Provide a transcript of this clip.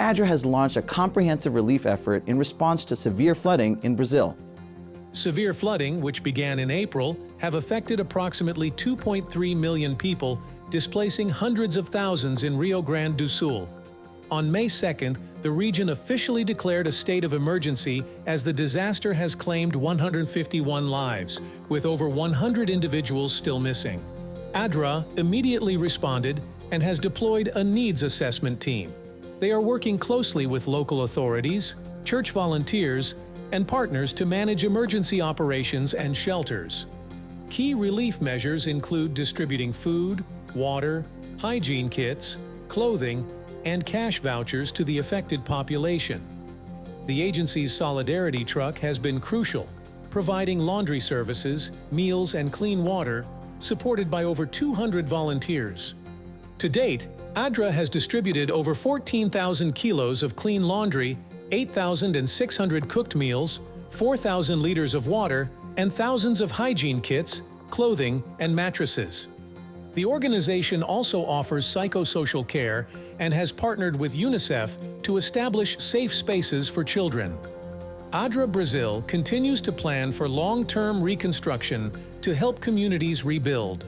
ADRA has launched a comprehensive relief effort in response to severe flooding in Brazil. Severe flooding, which began in April, have affected approximately 2.3 million people, displacing hundreds of thousands in Rio Grande do Sul. On May 2nd, the region officially declared a state of emergency as the disaster has claimed 151 lives, with over 100 individuals still missing. ADRA immediately responded and has deployed a needs assessment team. They are working closely with local authorities, church volunteers, and partners to manage emergency operations and shelters. Key relief measures include distributing food, water, hygiene kits, clothing, and cash vouchers to the affected population. The agency's Solidarity Truck has been crucial, providing laundry services, meals, and clean water, supported by over 200 volunteers. To date, ADRA has distributed over 14,000 kilos of clean laundry, 8,600 cooked meals, 4,000 liters of water, and thousands of hygiene kits, clothing, and mattresses. The organization also offers psychosocial care and has partnered with UNICEF to establish safe spaces for children. ADRA Brazil continues to plan for long-term reconstruction to help communities rebuild.